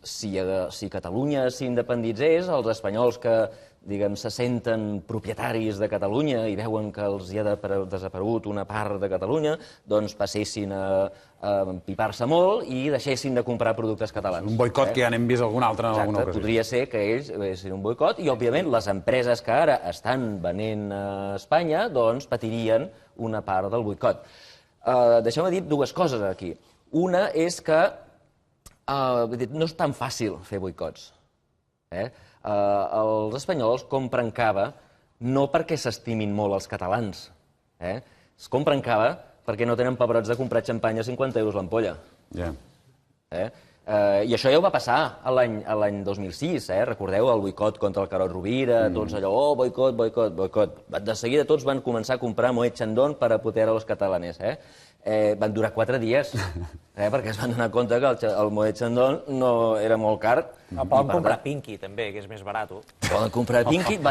si Catalunya s'independitzés, els espanyols que, diguem, se senten propietaris de Catalunya i veuen que els hi ha desaparegut una part de Catalunya, doncs passessin a empipar-se molt i deixessin de comprar productes catalans. Un boicot que ja n'hem vist algun altre en alguna ocasió. Podria ser que ells fessin un boicot i, òbviament, les empreses que ara estan venent a Espanya doncs patirien una part del boicot. Deixeu-me dir dues coses aquí. Una és que no és tan fàcil fer boicots. Els espanyols compren cava no perquè s'estimin molt els catalans. Es compren cava perquè no tenen pebrots de comprar xampany a 50 euros l'ampolla. I això ja ho va passar l'any 2006, recordeu el boicot contra el Carod Rovira, tots allò, oh, boicot, boicot, boicot. De seguida tots van començar a comprar Moet Chandon per a putear a los catalanes. Van durar 4 dies, perquè es van donar compte que el Moet Chandon no era molt car. Poden comprar Pinky, també, que és més barat. Poden comprar Pinky,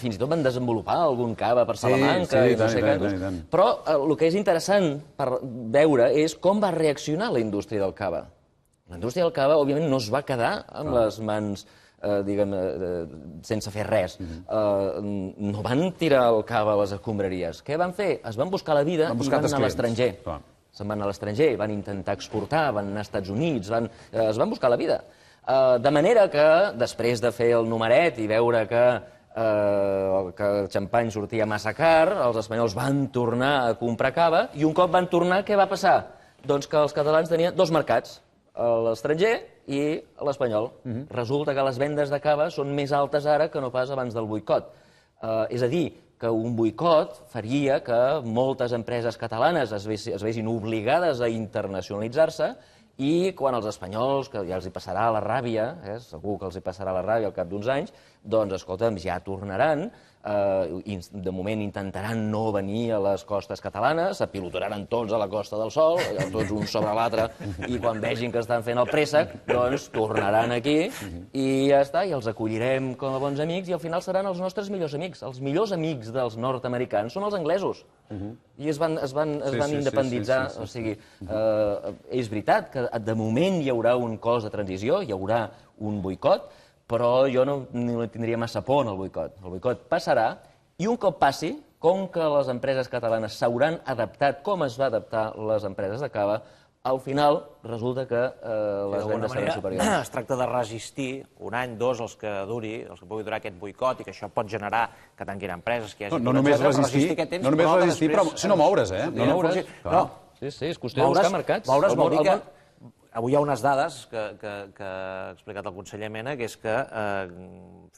fins i tot van desenvolupar algun cava per Salamanca i no sé què. Però el que és interessant per veure és com va reaccionar la indústria del cava. La indústria del cava, òbviament, no es va quedar amb les mans, diguem, sense fer res. No van tirar el cava a les escombraries. Què van fer? Es van buscar la vida i van anar a l'estranger. Se'n van anar a l'estranger, van intentar exportar, van anar als Estats Units, es van buscar la vida. De manera que, després de fer el numeret i veure que el xampany sortia massa car, els espanyols van tornar a comprar cava i un cop van tornar, què va passar? Doncs que els catalans tenien 2 mercats, l'estranger i l'espanyol. Resulta que les vendes de cava són més altes ara que no pas abans del boicot. És a dir, que un boicot faria que moltes empreses catalanes es vegin obligades a internacionalitzar-se i quan els espanyols, que ja els hi passarà la ràbia, segur que els hi passarà la ràbia al cap d'uns anys, doncs, escolta'm, ja tornaran, de moment intentaran no venir a les costes catalanes, s'apilotaran tots a la Costa del Sol, tots un sobre l'altre, i quan vegin que estan fent el préssec, doncs tornaran aquí i ja està, i els acollirem com a bons amics i al final seran els nostres millors amics. Els millors amics dels nord-americans són els anglesos. I es van independitzar. O sigui, és veritat que de moment hi haurà un cos de transició, hi haurà un boicot, però jo no tindria massa por en el boicot. El boicot passarà i un cop passi, com que les empreses catalanes s'hauran adaptat com es va adaptar les empreses de cava, al final resulta que les vendes seran superiors. Es tracta de resistir un any, 2, els que pugui durar aquest boicot i que això pot generar que tanquin empreses, que hi hagi... No només resistir, sinó moure's, Sí, és qüestió de buscar mercats. Moure's vol dir que avui hi ha unes dades que ha explicat el conseller Mena, que és que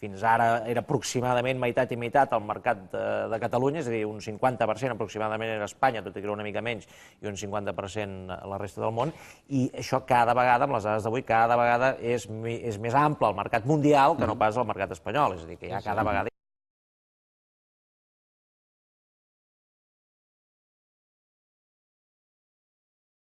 fins ara era aproximadament meitat i meitat el mercat de Catalunya, és a dir, un 50% aproximadament era Espanya, tot i que era una mica menys, i un 50% a la resta del món, i això cada vegada, amb les dades d'avui, cada vegada és més ample el mercat mundial que no pas el mercat espanyol, és a dir, que ja cada vegada